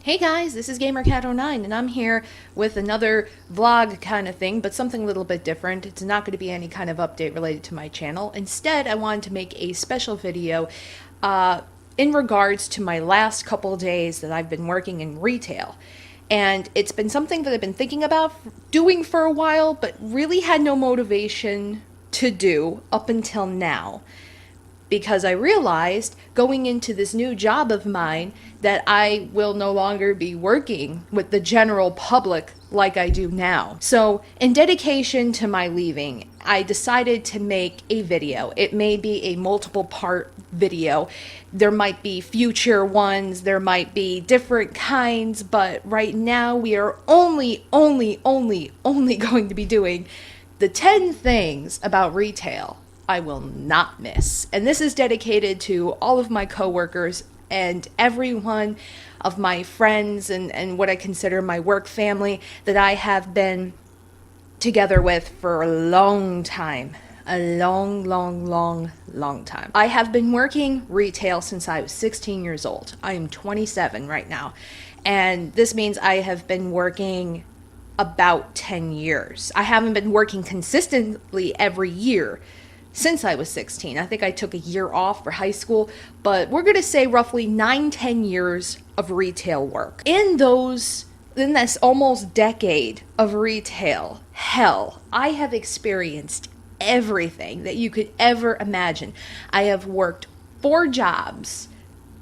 Hey guys, this is GamerCat09 and I'm here with another vlog kind of thing, but something a little bit different. It's not going to be any kind of update related to my channel. Instead, I wanted to make a special video in regards to my last couple days that I've been working in retail. And it's been something that I've been thinking about doing for a while, but really had no motivation to do up until now. Because I realized going into this new job of mine that I will no longer be working with the general public like I do now. So in dedication to my leaving, I decided to make a video. It may be a multiple part video. There might be future ones, there might be different kinds, but right now we are only going to be doing the 10 things about retail I will not miss. And this is dedicated to all of my coworkers and every one of my friends and what I consider my work family that I have been together with for a long time. A long time. I have been working retail since I was 16 years old. I am 27 right now. And this means I have been working about 10 years. I haven't been working consistently every year since I was 16. I think I took a year off for high school, but we're going to say roughly 9-10 years of retail work. In this almost decade of retail, hell, I have experienced everything that you could ever imagine. I have worked 4 jobs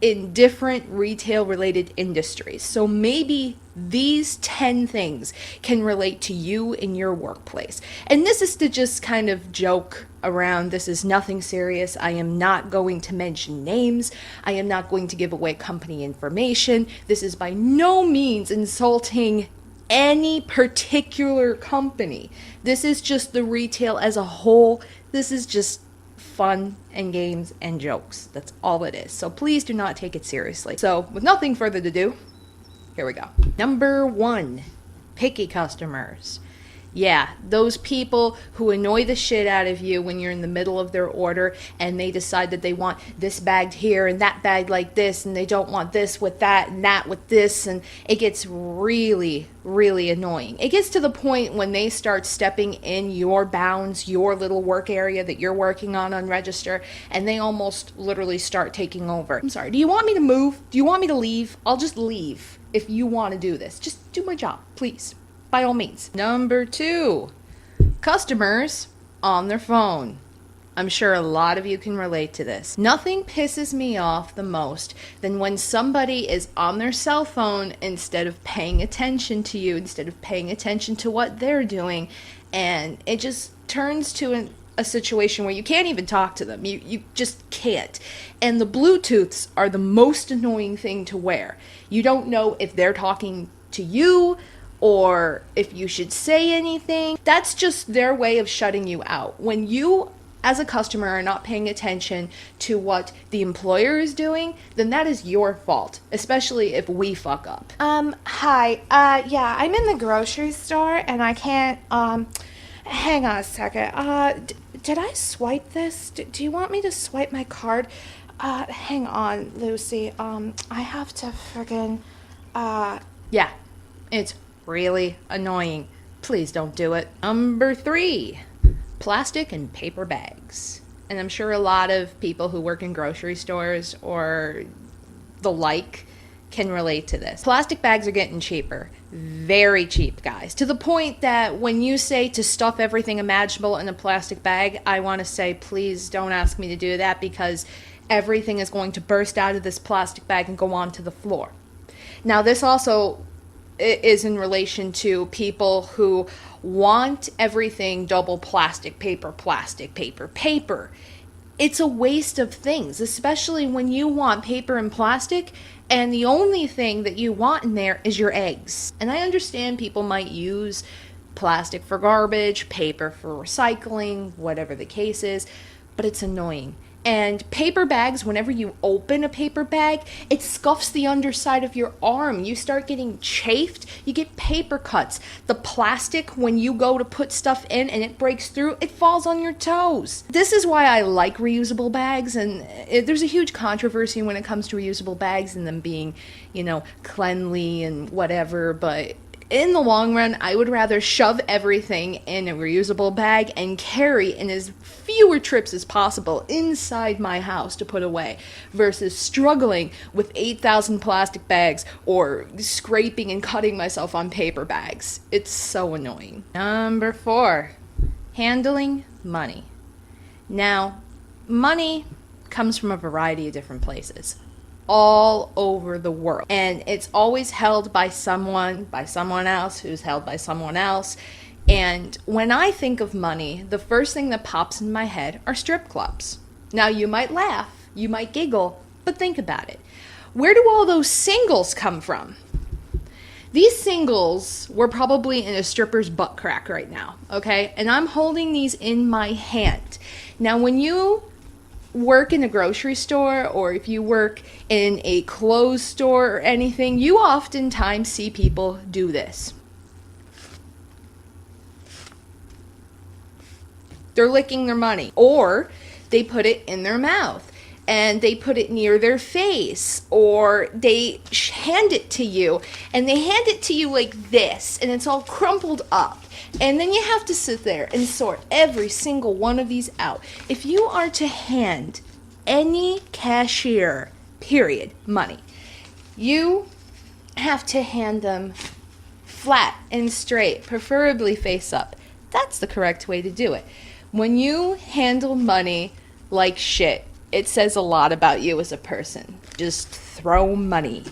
in different retail related industries. So maybe these 10 things can relate to you in your workplace. And this is to just kind of joke around. This is nothing serious. I am not going to mention names. I am not going to give away company information. This is by no means insulting any particular company. This is just the retail as a whole. This is just fun and games and jokes. That's all it is. So please do not take it seriously. So with nothing further to do, here we go. Number 1, picky customers. Yeah, those people who annoy the shit out of you when you're in the middle of their order and they decide that they want this bagged here and that bagged like this and they don't want this with that and that with this, and it gets really annoying. It gets to the point when they start stepping in your bounds, your little work area that you're working on register, and they almost literally start taking over. I'm sorry, do you want me to move? Do you want me to leave? I'll just leave if you want to do this. Just do my job, please. By all means. Number 2, customers on their phone. I'm sure a lot of you can relate to this. Nothing pisses me off the most than when somebody is on their cell phone instead of paying attention to you, instead of paying attention to what they're doing, and it just turns to a situation where you can't even talk to them. You just can't. And the Bluetooths are the most annoying thing to wear. You don't know if they're talking to you or if you should say anything. That's just their way of shutting you out. When you, as a customer, are not paying attention to what the employer is doing, then that is your fault, especially if we fuck up. Hi. Yeah, I'm in the grocery store and I can't, hang on a second. Did I swipe this? Do you want me to swipe my card? Hang on, Lucy. I have to friggin', Yeah, it's really annoying. Please don't do it. Number 3, plastic and paper bags. And I'm sure a lot of people who work in grocery stores or the like can relate to this. Plastic bags are getting cheaper. Very cheap, guys. To the point that when you say to stuff everything imaginable in a plastic bag, I want to say, please don't ask me to do that, because everything is going to burst out of this plastic bag and go onto the floor. Now, this also is in relation to people who want everything double plastic, paper, paper. It's a waste of things, especially when you want paper and plastic and the only thing that you want in there is your eggs. And I understand people might use plastic for garbage, paper for recycling, whatever the case is, but it's annoying. And paper bags, whenever you open a paper bag, it scuffs the underside of your arm. You start getting chafed, you get paper cuts. The plastic, when you go to put stuff in and it breaks through, it falls on your toes. This is why I like reusable bags, and there's a huge controversy when it comes to reusable bags and them being, cleanly and whatever, but in the long run, I would rather shove everything in a reusable bag and carry in as fewer trips as possible inside my house to put away versus struggling with 8,000 plastic bags or scraping and cutting myself on paper bags. It's so annoying. Number 4, handling money. Now, money comes from a variety of different places all over the world, and it's always held by someone else who's held by someone else. And when I think of money, the first thing that pops in my head are strip clubs. Now, you might laugh, you might giggle, but think about it. Where do all those singles come from? These singles were probably in a stripper's butt crack right now, okay? And I'm holding these in my hand. Now, when you work in a grocery store, or if you work in a clothes store or anything, you oftentimes see people do this. They're licking their money, or they put it in their mouth and they put it near their face, or they hand it to you and they hand it to you like this and it's all crumpled up. And then you have to sit there and sort every single one of these out. If you are to hand any cashier, period, money, you have to hand them flat and straight, preferably face up. That's the correct way to do it. When you handle money like shit, it says a lot about you as a person. Just throw money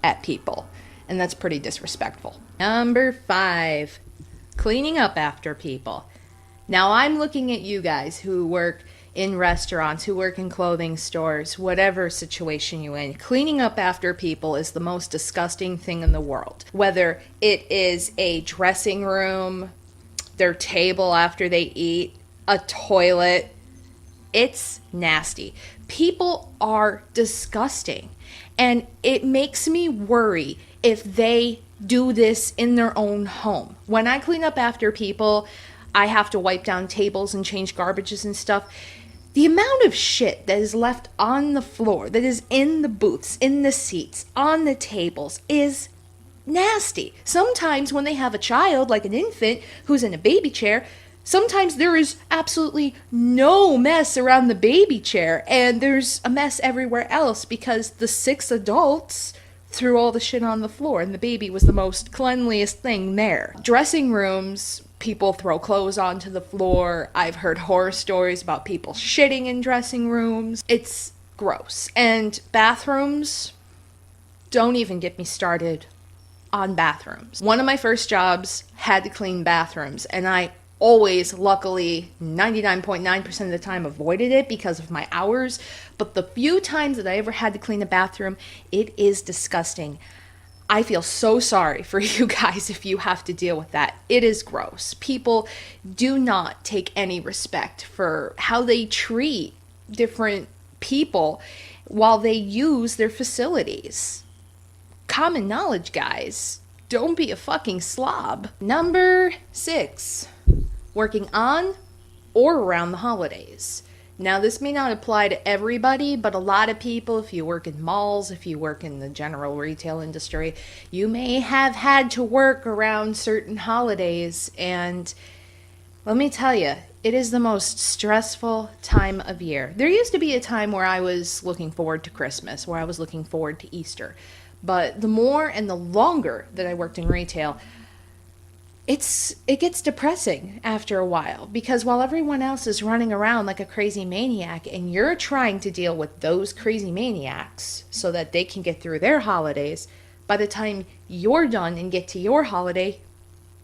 at people, and that's pretty disrespectful. Number 5. Cleaning up after people. Now, I'm looking at you guys who work in restaurants, who work in clothing stores, whatever situation you're in. Cleaning up after people is the most disgusting thing in the world. Whether it is a dressing room, their table after they eat, a toilet, it's nasty. People are disgusting. And it makes me worry if they do this in their own home. When I clean up after people, I have to wipe down tables and change garbages and stuff. The amount of shit that is left on the floor, that is in the booths, in the seats, on the tables, is nasty. Sometimes when they have a child, like an infant who's in a baby chair, sometimes there is absolutely no mess around the baby chair, and there's a mess everywhere else because the 6 adults threw all the shit on the floor, and the baby was the most cleanliest thing there. Dressing rooms, people throw clothes onto the floor. I've heard horror stories about people shitting in dressing rooms. It's gross. And bathrooms, don't even get me started on bathrooms. One of my first jobs had to clean bathrooms, and I always, luckily, 99.9% of the time avoided it because of my hours. But the few times that I ever had to clean a bathroom, it is disgusting. I feel so sorry for you guys if you have to deal with that. It is gross. People do not take any respect for how they treat different people while they use their facilities. Common knowledge, guys. Don't be a fucking slob. Number 6. Working on or around the holidays. Now, this may not apply to everybody, but a lot of people, if you work in malls, if you work in the general retail industry, you may have had to work around certain holidays. And let me tell you, it is the most stressful time of year. There used to be a time where I was looking forward to Christmas, where I was looking forward to Easter. But the more and the longer that I worked in retail, it gets depressing after a while, because while everyone else is running around like a crazy maniac and you're trying to deal with those crazy maniacs so that they can get through their holidays, by the time you're done and get to your holiday,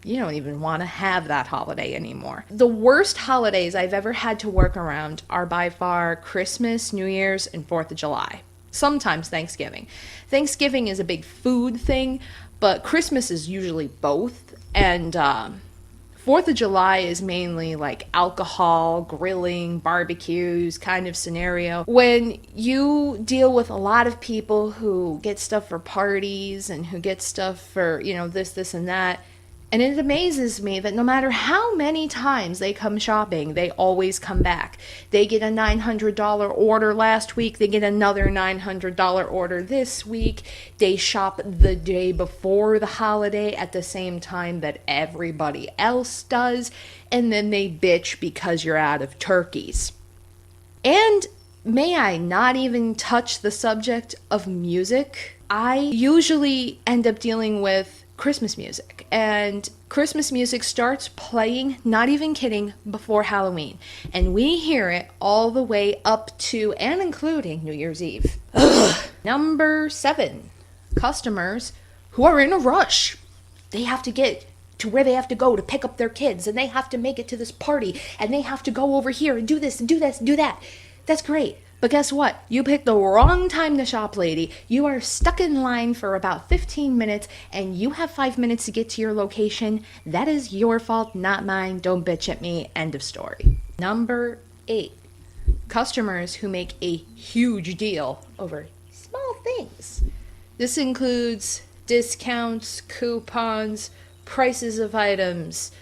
you don't even want to have that holiday anymore. The worst holidays I've ever had to work around are by far Christmas, New Year's, and 4th of July. Sometimes Thanksgiving. Thanksgiving is a big food thing, but Christmas is usually both. And 4th of July is mainly like alcohol, grilling, barbecues kind of scenario. When you deal with a lot of people who get stuff for parties and who get stuff for, this, and that, and it amazes me that no matter how many times they come shopping, they always come back. They get a $900 order last week. They get another $900 order this week. They shop the day before the holiday at the same time that everybody else does. And then they bitch because you're out of turkeys. And may I not even touch the subject of music? I usually end up dealing with Christmas music, and Christmas music starts playing, not even kidding, before Halloween, and we hear it all the way up to and including New Year's Eve. Ugh. Number 7, customers who are in a rush. They have to get to where they have to go to pick up their kids, and they have to make it to this party, and they have to go over here and do this and do this and do that. That's great. But guess what? You picked the wrong time to shop, lady. You are stuck in line for about 15 minutes and you have 5 minutes to get to your location. That is your fault, not mine. Don't bitch at me. End of story. Number 8, customers who make a huge deal over small things. This includes discounts, coupons, prices of items,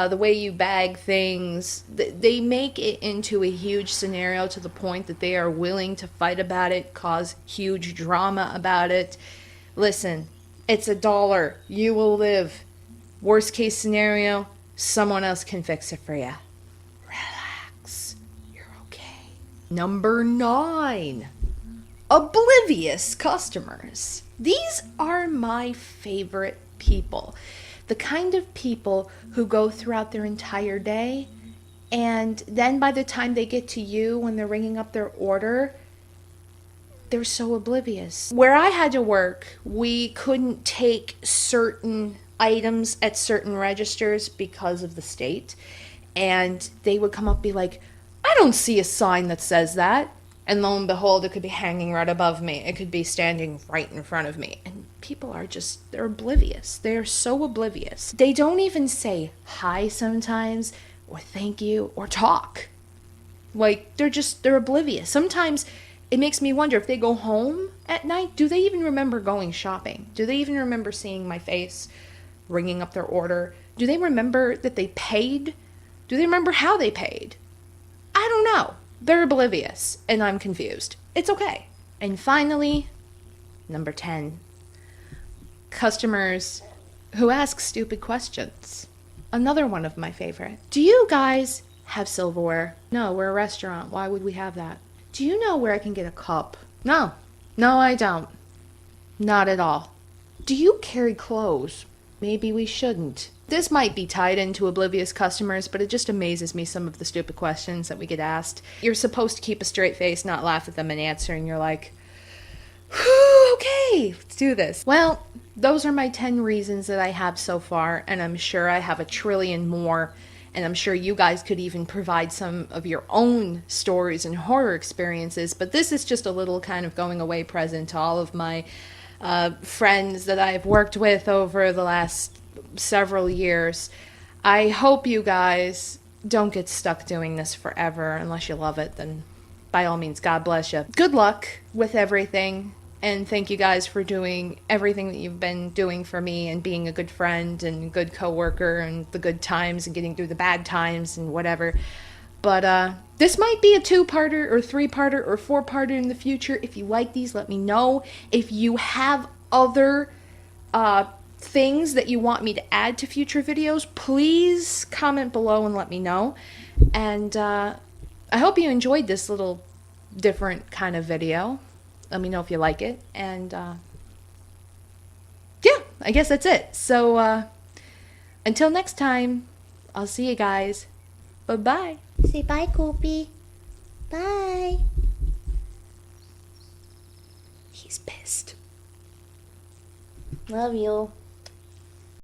the way you bag things. They make it into a huge scenario to the point that they are willing to fight about it, cause huge drama about it. Listen, it's $1. You will live. Worst case scenario, someone else can fix it for you. Relax. You're okay. Number 9, oblivious customers. These are my favorite people. The kind of people who go throughout their entire day, and then by the time they get to you when they're ringing up their order, they're so oblivious. Where I had to work, we couldn't take certain items at certain registers because of the state, and they would come up and be like, I don't see a sign that says that. And lo and behold, it could be hanging right above me. It could be standing right in front of me. And people are they're oblivious. They're so oblivious. They don't even say hi sometimes, or thank you, or talk. Like, they're oblivious. Sometimes it makes me wonder if they go home at night, do they even remember going shopping? Do they even remember seeing my face, ringing up their order? Do they remember that they paid? Do they remember how they paid? I don't know. They're oblivious, and I'm confused. It's okay. And finally, number 10, customers who ask stupid questions. Another one of my favorite. Do you guys have silverware? No, we're a restaurant. Why would we have that? Do you know where I can get a cup? No. No, I don't. Not at all. Do you carry clothes? Maybe we shouldn't. This might be tied into oblivious customers, but it just amazes me some of the stupid questions that we get asked. You're supposed to keep a straight face, not laugh at them and answer, and you're like, whew, okay, let's do this. Well, those are my 10 reasons that I have so far, and I'm sure I have a trillion more, and I'm sure you guys could even provide some of your own stories and horror experiences, but this is just a little kind of going away present to all of my friends that I've worked with over the last several years. I hope you guys don't get stuck doing this forever. Unless you love it, then by all means, God bless you. Good luck with everything, and thank you guys for doing everything that you've been doing for me and being a good friend and good coworker and the good times and getting through the bad times and whatever. But this might be a 2-parter or 3-parter or 4-parter in the future. If you like these, let me know. If you have other things that you want me to add to future videos, please comment below and let me know. And I hope you enjoyed this little different kind of video. Let me know if you like it. And yeah, I guess that's it. So until next time, I'll see you guys. Bye-bye. Say bye, Koopy. Bye. He's pissed. Love you.